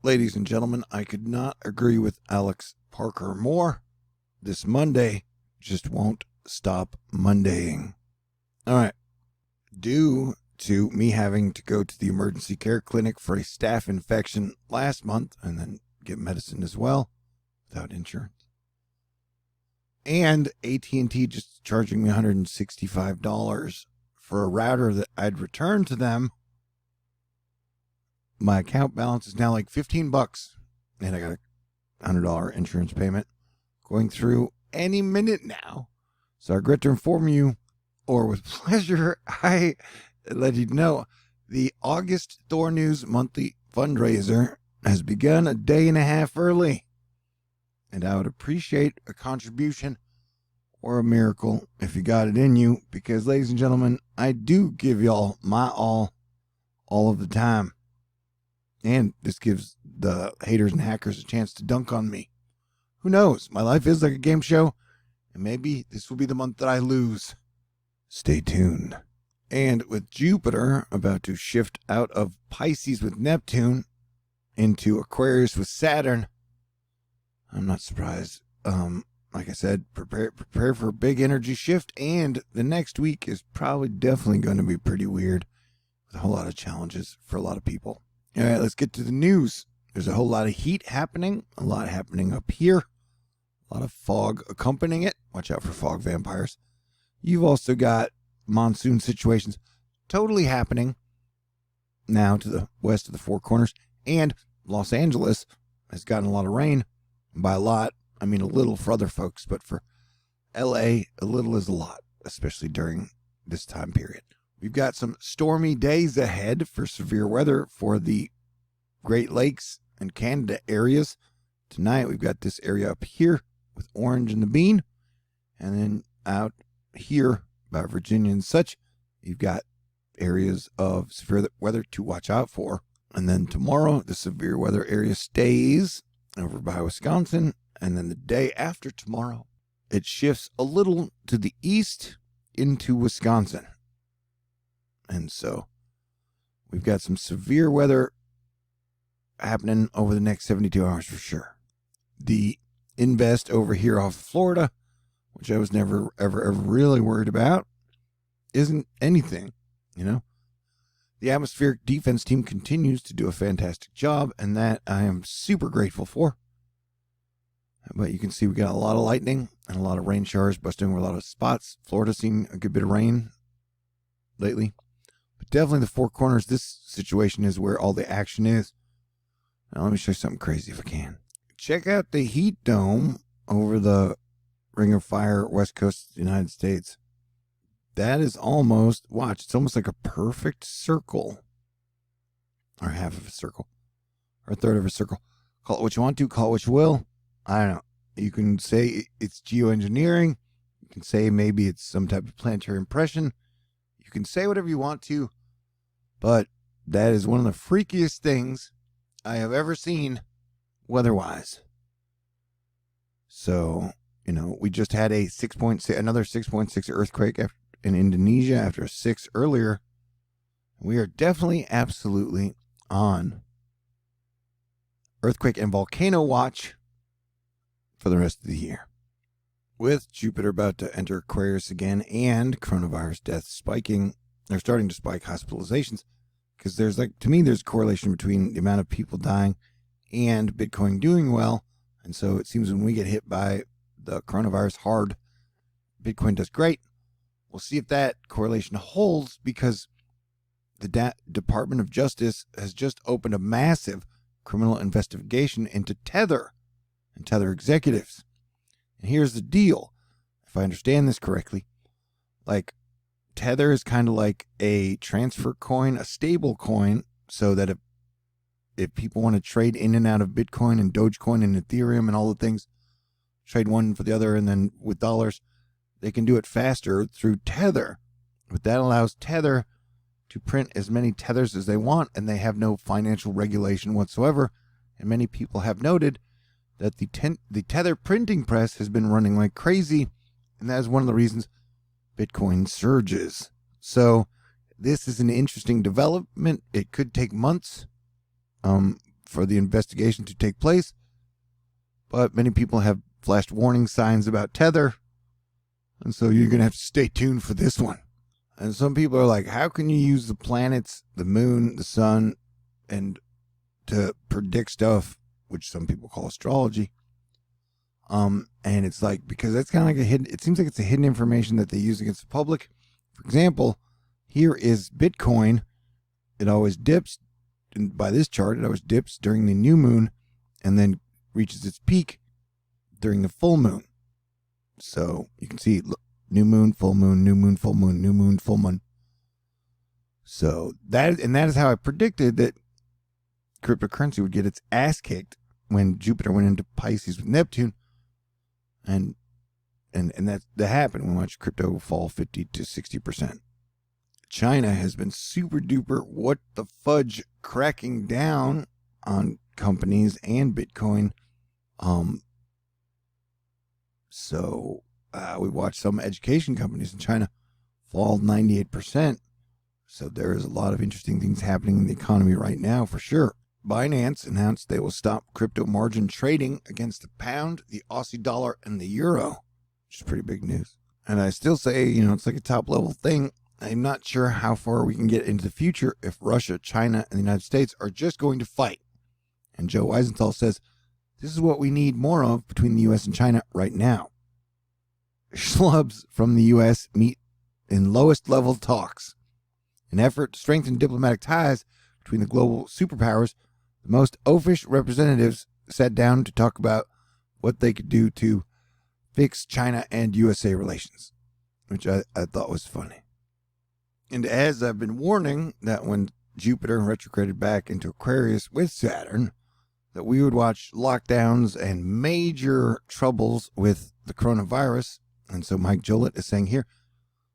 Ladies and gentlemen, I could not agree with Alex Parker more. This Monday just won't stop Mondaying. All right. Due to me having to go to the emergency care clinic for a staph infection last month and then get medicine as well without insurance, and AT&T just charging me $165 for a router that I'd returned to them, my account balance is now like $15, and I got a $100 insurance payment going through any minute now. So I regret to inform you, or with pleasure, I let you know the August THORnews monthly fundraiser has begun a day and a half early. And I would appreciate a contribution or a miracle if you got it in you, because, ladies and gentlemen, I do give y'all my all of the time. And this gives the haters and hackers a chance to dunk on me. Who knows? My life is like a game show, and maybe this will be the month that I lose. Stay tuned. And with Jupiter about to shift out of Pisces with Neptune into Aquarius with Saturn, I'm not surprised. Like I said, prepare for a big energy shift, and the next week is probably definitely going to be pretty weird with a whole lot of challenges for a lot of people. All right, let's get to the news. There's a whole lot of heat happening, a lot happening up here, a lot of fog accompanying it. Watch out for fog vampires. You've also got monsoon situations totally happening now to the west of the Four Corners, and Los Angeles has gotten a lot of rain. By a lot, I mean a little for other folks, but for LA, a little is a lot, especially during this time period. We've got some stormy days ahead for severe weather for the Great Lakes and Canada areas. Tonight, we've got this area up here with orange and the bean. And then out here by Virginia and such, you've got areas of severe weather to watch out for. And then tomorrow, the severe weather area stays over by Wisconsin. And then the day after tomorrow, it shifts a little to the east into Wisconsin. And so we've got some severe weather happening over the next 72 hours for sure. The invest over here off Florida, which I was never, ever really worried about, isn't anything, you know. The atmospheric defense team continues to do a fantastic job, and that I am super grateful for. But you can see we got a lot of lightning and a lot of rain showers busting over a lot of spots. Florida's seen a good bit of rain lately. But definitely the Four Corners, this situation is where all the action is. Now let me show you something crazy if I can. Check out the heat dome over the Ring of Fire west coast of the United States. That is almost, watch, it's almost like a perfect circle. Or half of a circle. Or a third of a circle. Call it what you want to, call it what you will. I don't know. You can say it's geoengineering. You can say maybe it's some type of planetary impression. You can say whatever you want to, but that is one of the freakiest things I have ever seen weather-wise. So, you know, we just had a 6.6, another 6.6 earthquake in Indonesia after a 6 earlier. We are definitely absolutely on earthquake and volcano watch for the rest of the year. With Jupiter about to enter Aquarius again and coronavirus deaths spiking, they're starting to spike hospitalizations because there's to me, there's a correlation between the amount of people dying and Bitcoin doing well. And so it seems when we get hit by the coronavirus hard, Bitcoin does great. We'll see if that correlation holds, because the Department of Justice has just opened a massive criminal investigation into Tether and Tether executives. And here's the deal. If I understand this correctly, like Tether is kind of like a transfer coin, a stable coin, so that if people want to trade in and out of Bitcoin and Dogecoin and Ethereum and all the things, trade one for the other, and then with dollars, they can do it faster through Tether. But that allows Tether to print as many tethers as they want, and they have no financial regulation whatsoever. And many people have noted that the Tether printing press has been running like crazy, and that is one of the reasons Bitcoin surges. So this is an interesting development. It could take months for the investigation to take place. But many people have flashed warning signs about Tether. And so you're going to have to stay tuned for this one. And some people are like, how can you use the planets, the moon, the sun, and to predict stuff, which some people call astrology? And it's like, because that's kind of like a hidden, it seems like it's a hidden information that they use against the public. For example, here is Bitcoin. It always dips, and by this chart, it always dips during the new moon and then reaches its peak during the full moon. So you can see, look, new moon, full moon, new moon, full moon, new moon, full moon. So that is how I predicted that cryptocurrency would get its ass kicked when Jupiter went into Pisces with Neptune. And that happened. We watched crypto fall 50 to 60%. China has been super duper what the fudge cracking down on companies and Bitcoin. So we watched some education companies in China fall 98%. So there is a lot of interesting things happening in the economy right now for sure. Binance announced they will stop crypto margin trading against the pound, the Aussie dollar, and the euro, which is pretty big news. And I still say, it's like a top level thing. I'm not sure how far we can get into the future if Russia, China, and the United States are just going to fight. And Joe Weisenthal says, this is what we need more of between the U.S. and China right now. Schlubs from the U.S. meet in lowest level talks. An effort to strengthen diplomatic ties between the global superpowers, the most oafish representatives sat down to talk about what they could do to fix China and USA relations, which I thought was funny. And as I've been warning that when Jupiter retrograded back into Aquarius with Saturn, that we would watch lockdowns and major troubles with the coronavirus. And so Mike Jolett is saying here,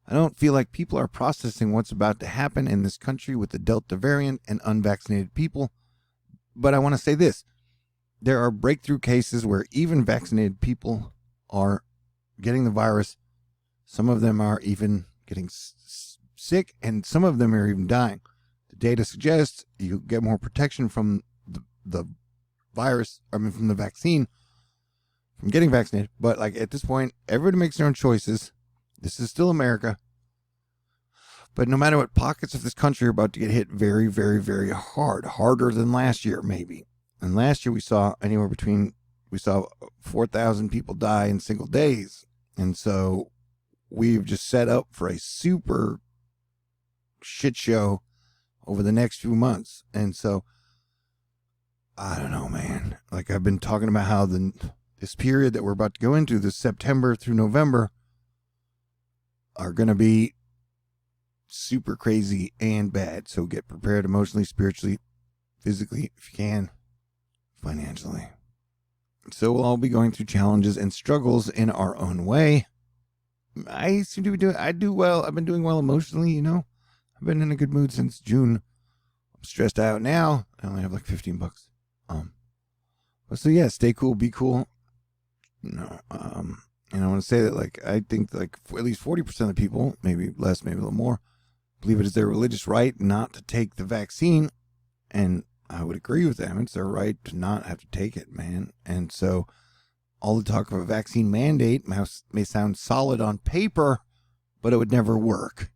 I don't feel like people are processing what's about to happen in this country with the Delta variant and unvaccinated people. But I want to say this. There are breakthrough cases where even vaccinated people are getting the virus. Some of them are even getting sick, and some of them are even dying. The data suggests you get more protection from the virus, from the vaccine, from getting vaccinated. But like at this point, everybody makes their own choices. This is still America. But no matter what, pockets of this country are about to get hit very, very, very hard. Harder than last year, maybe. And last year we saw 4,000 people die in single days. And so we've just set up for a super shit show over the next few months. And so, I don't know, man. Like I've been talking about how this period that we're about to go into, this September through November, are going to be super crazy and bad. So get prepared emotionally, spiritually, physically, if you can, financially. So we'll all be going through challenges and struggles in our own way. I seem to be I do well. I've been doing well emotionally, I've been in a good mood since June. I'm stressed out now. I only have like $15. But so yeah, stay cool, be cool. And I want to say that I think at least 40% of the people, maybe less, maybe a little more, believe it is their religious right not to take the vaccine. And I would agree with them. It's their right to not have to take it, man. And so all the talk of a vaccine mandate may sound solid on paper, but it would never work.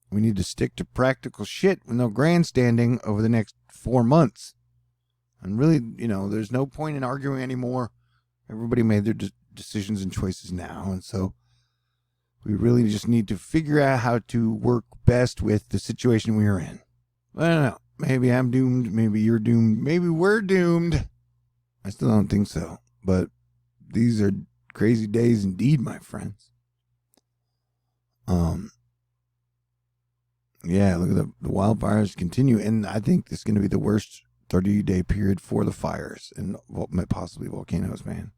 We need to stick to practical shit with no grandstanding over the next 4 months. And really, there's no point in arguing anymore. Everybody made their decisions and choices now. And so we really just need to figure out how to work best with the situation we are in. I don't know. Maybe I'm doomed. Maybe you're doomed. Maybe we're doomed. I still don't think so. But these are crazy days indeed, my friends. Yeah, look at the wildfires continue. And I think this is going to be the worst 30-day period for the fires and possibly volcanoes, man.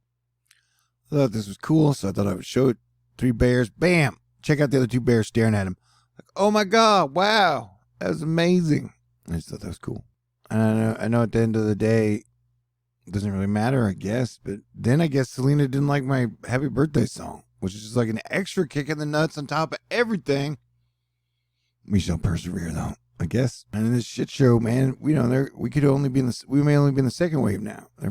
I thought this was cool, so I thought I would show it. 3 bears. Bam! Check out the other 2 bears staring at him. Like, oh my God, wow. That was amazing. I just thought that was cool. And I know at the end of the day, it doesn't really matter, I guess. But then I guess Selena didn't like my happy birthday song, which is just like an extra kick in the nuts on top of everything. We shall persevere, though. I guess. And in this shit show, man, we could only be we may only be in the second wave now. Are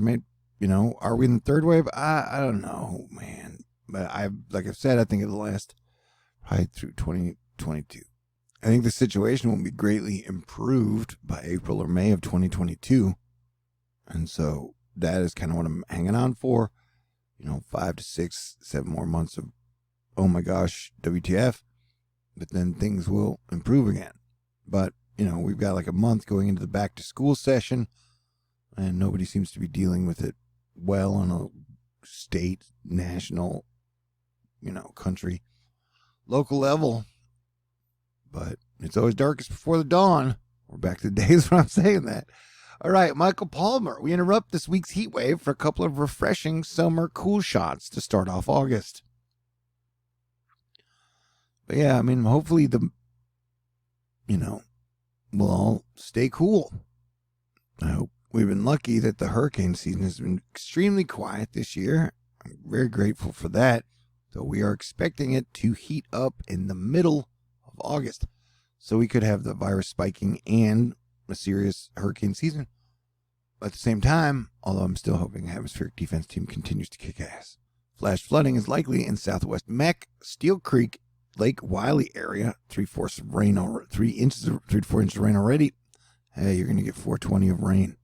we in the third wave? I don't know, man. But like I've said, I think it'll last probably through 2022. I think the situation will be greatly improved by April or May of 2022. And so that is kind of what I'm hanging on for. 5 to 6, 7 more months of, oh my gosh, WTF. But then things will improve again. But, we've got like a month going into the back to school session, and nobody seems to be dealing with it well on a state, national, country, local level. But it's always darkest before the dawn. We're back to the days when I'm saying that. All right, Michael Palmer. We interrupt this week's heat wave for a couple of refreshing summer cool shots to start off August. But yeah, hopefully we'll all stay cool. I hope. We've been lucky that the hurricane season has been extremely quiet this year. I'm very grateful for that. So we are expecting it to heat up in the middle of August. So we could have the virus spiking and a serious hurricane season. At the same time, although I'm still hoping the atmospheric defense team continues to kick ass. Flash flooding is likely in southwest Meck, Steel Creek, Lake Wiley area. 3/4 of rain, 3 to 4 inches of rain already. Hey, you're going to get 420 of rain.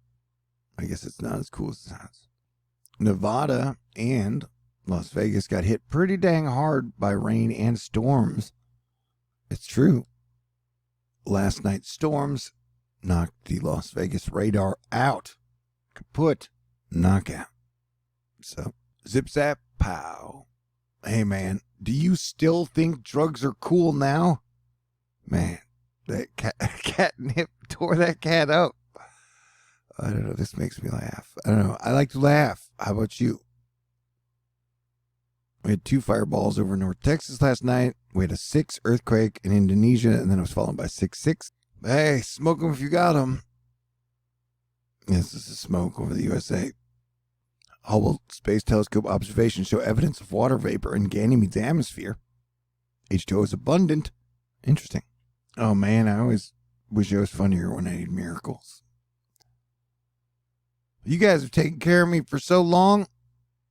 I guess it's not as cool as it sounds. Nevada and Las Vegas got hit pretty dang hard by rain and storms. It's true. Last night's storms knocked the Las Vegas radar out. Kaput. Knockout. So, zip zap pow. Hey man, do you still think drugs are cool now? Man, that catnip tore that cat up. I don't know, this makes me laugh. I don't know, I like to laugh. How about you? We had 2 fireballs over North Texas last night. We had a 6 earthquake in Indonesia, and then it was followed by 6.6. Hey, smoke them if you got them. Yes, this is smoke over the USA. Hubble Space Telescope observations show evidence of water vapor in Ganymede's atmosphere. H2O is abundant. Interesting. Oh man, I always wish I was funnier when I need miracles. You guys have taken care of me for so long,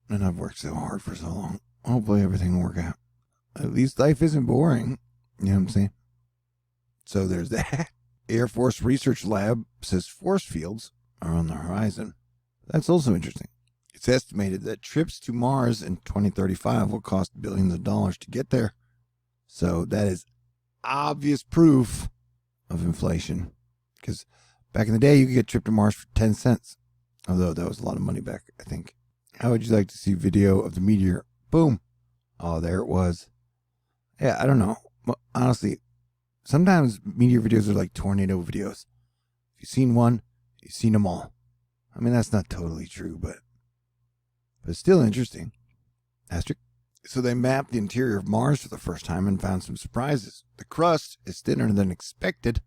and I've worked so hard for so long. Hopefully everything will work out. At least life isn't boring. You know what I'm saying? So there's that. Air Force Research Lab says force fields are on the horizon. That's also interesting. It's estimated that trips to Mars in 2035 will cost billions of dollars to get there. So that is obvious proof of inflation. Because back in the day, you could get a trip to Mars for 10 cents. Although that was a lot of money back, I think. How would you like to see video of the meteor? Boom. Oh, there it was. Yeah, I don't know. Well, honestly, sometimes meteor videos are like tornado videos. If you've seen one, you've seen them all. That's not totally true, but it's still interesting. Asterisk. So they mapped the interior of Mars for the first time and found some surprises. The crust is thinner than expected,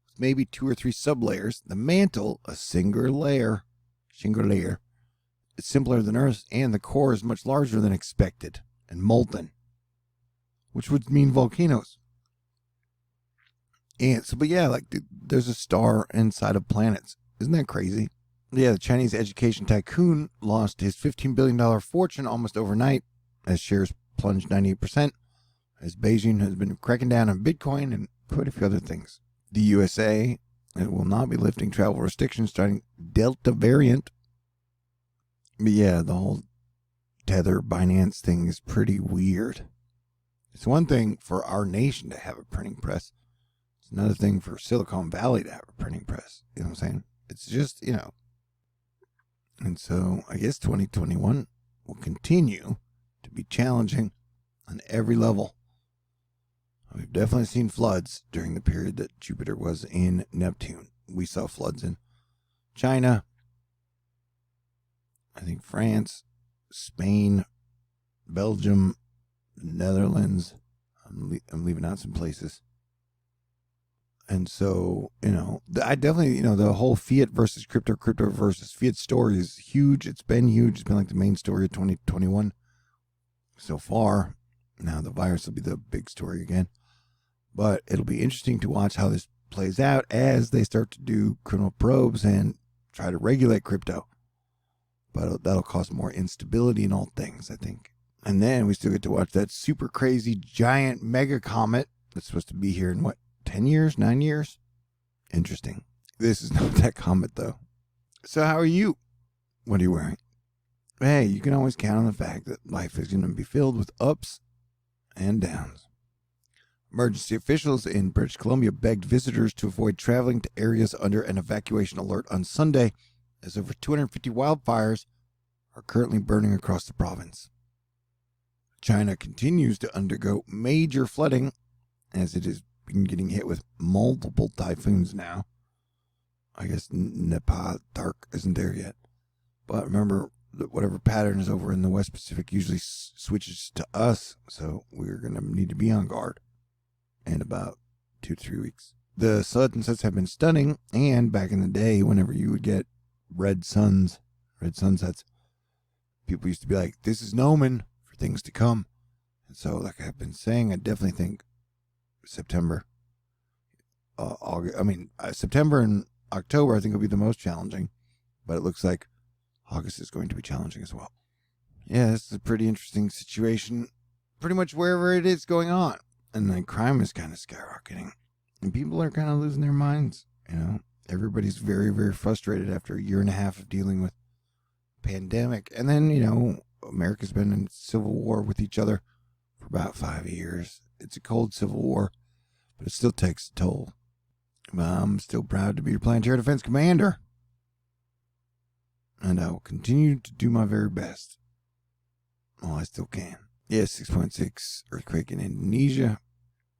with maybe 2 or 3 sublayers. The mantle, a single layer. It's simpler than Earth, and the core is much larger than expected and molten, which would mean volcanoes. And so, but yeah, there's a star inside of planets. Isn't that crazy? Yeah, the Chinese education tycoon lost his $15 billion fortune almost overnight as shares plunged 98%, as Beijing has been cracking down on Bitcoin and quite a few other things. The USA will not be lifting travel restrictions starting Delta variant. But yeah, the whole Tether Binance thing is pretty weird. It's one thing for our nation to have a printing press. It's another thing for Silicon Valley to have a printing press. You know what I'm saying? It's just, And so I guess 2021 will continue to be challenging on every level. We've definitely seen floods during the period that Jupiter was in Neptune. We saw floods in China, I think France, Spain, Belgium, Netherlands. I'm leaving out some places. And so, I definitely, the whole fiat versus crypto versus fiat story is huge. It's been huge. It's been like the main story of 2021 so far. Now the virus will be the big story again. But it'll be interesting to watch how this plays out as they start to do criminal probes and try to regulate crypto. But that'll cause more instability in all things, I think. And then we still get to watch that super crazy giant mega comet that's supposed to be here in 10 years, 9 years? Interesting. This is not that comet, though. So how are you? What are you wearing? Hey, you can always count on the fact that life is going to be filled with ups and downs. Emergency officials in British Columbia begged visitors to avoid traveling to areas under an evacuation alert on Sunday, as over 250 wildfires are currently burning across the province. China continues to undergo major flooding, as it has been getting hit with multiple typhoons now. I guess Nepal dark isn't there yet. But remember, that whatever pattern is over in the West Pacific usually switches to us, so we're going to need to be on guard in about 2 to 3 weeks. The sunsets have been stunning, and back in the day, whenever you would get red sunsets, people used to be like, this is an omen for things to come. And so, like I've been saying, I definitely think September, September and October, I think will be the most challenging, but it looks like August is going to be challenging as well. Yeah, this is a pretty interesting situation, pretty much wherever it is going on. And the crime is kind of skyrocketing. And people are kind of losing their minds, Everybody's very, very frustrated after a year and a half of dealing with pandemic. And then, America's been in civil war with each other for about 5 years. It's a cold civil war, but it still takes a toll. But I'm still proud to be your planetary defense commander. And I will continue to do my very best. While I still can. Yeah, 6.6 earthquake in Indonesia.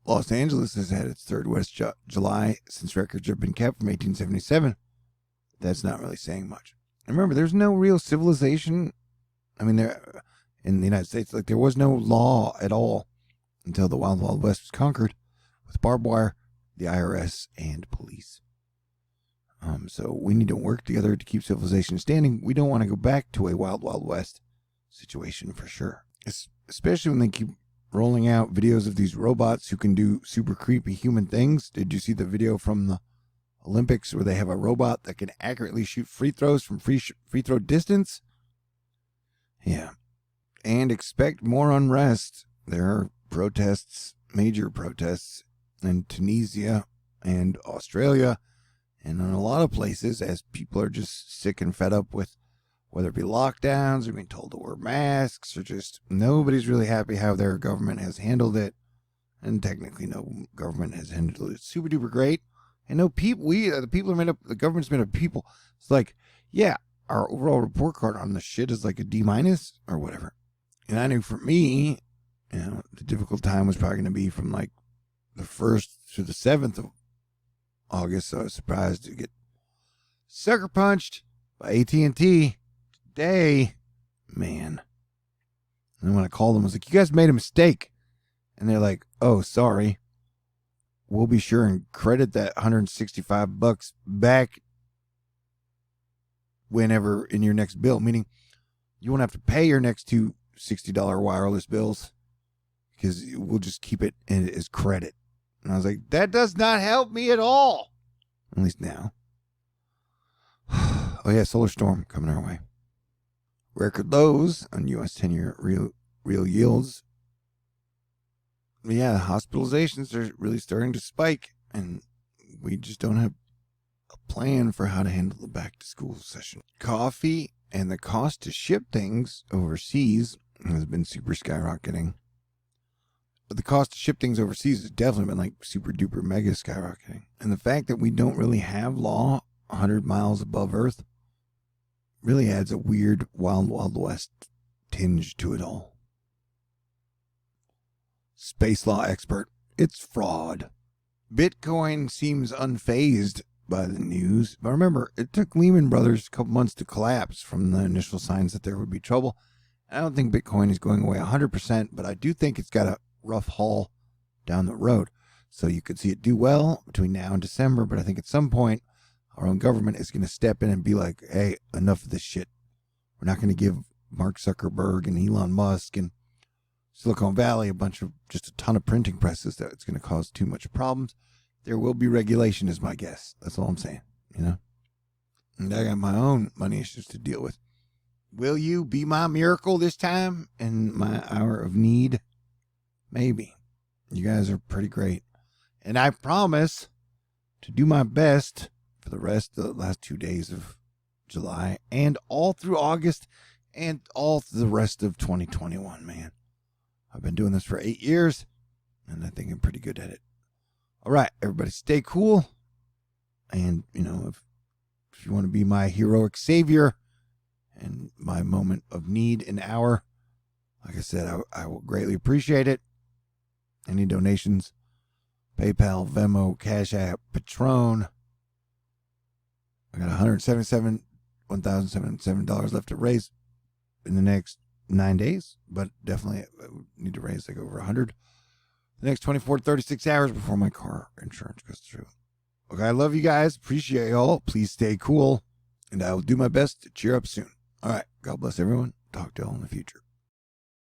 Los Angeles has had its third West July since records have been kept from 1877. That's not really saying much. And remember, there's no real civilization. There in the United States, there was no law at all until the Wild Wild West was conquered with barbed wire, the IRS, and police. So we need to work together to keep civilization standing. We don't want to go back to a Wild Wild West situation for sure. Especially when they keep rolling out videos of these robots who can do super creepy human things. Did you see the video from the Olympics where they have a robot that can accurately shoot free throws from free throw distance? Yeah. And expect more unrest. There are protests, major protests in Tunisia and Australia and in a lot of places as people are just sick and fed up with whether it be lockdowns or being told to wear masks or just nobody's really happy how their government has handled it. And technically no government has handled it super duper great. And no people, the government's made up of people. It's like, yeah, our overall report card on the shit is like a D- or whatever. And I knew for me, the difficult time was probably going to be from like the 1st to the 7th of August. So I was surprised to get sucker punched by AT&T today. Man. And then when I called them, I was like, you guys made a mistake. And they're like, oh, sorry. We'll be sure and credit that $165 back whenever in your next bill. Meaning you won't have to pay your next two $60 wireless bills because we'll just keep it as credit. And I was like, that does not help me at all. At least now. Oh yeah, solar storm coming our way. Record lows on U.S. 10-year real yields. But yeah, hospitalizations are really starting to spike, and we just don't have a plan for how to handle the back-to-school session. Coffee and the cost to ship things overseas has been super skyrocketing. But the cost to ship things overseas has definitely been like super duper mega skyrocketing. And the fact that we don't really have law 100 miles above Earth really adds a weird Wild Wild West tinge to it all. Space law expert, it's fraud. Bitcoin seems unfazed by the news. But remember, it took Lehman Brothers a couple months to collapse from the initial signs that there would be trouble. I don't think Bitcoin is going away 100%, but I do think it's got a rough haul down the road. So you could see it do well between now and December, but I think at some point our own government is going to step in and be like, hey, enough of this shit. We're not going to give Mark Zuckerberg and Elon Musk and Silicon Valley just a ton of printing presses that it's going to cause too much problems. there will be regulation is my guess. That's all I'm saying, you know? And I got my own money issues to deal with. Will you be my miracle this time in my hour of need? Maybe. You guys are pretty great. And I promise to do my best for the last 2 days of July and all through August and all through the rest of 2021, man. I've been doing this for 8 years, and I think I'm pretty good at it. All right, everybody, stay cool. And, you know, if you want to be my heroic savior and my moment of need and hour, like I said, I will greatly appreciate it. Any donations, PayPal, Venmo, CashApp, Patron. I got $177 left to raise in the next 9 days, but definitely I need to raise like over 100 the next 24 to 36 hours before my car insurance goes through. Okay, I love you guys. Appreciate y'all. Please stay cool, and I will do my best to cheer up soon. All right, God bless everyone. Talk to y'all in the future.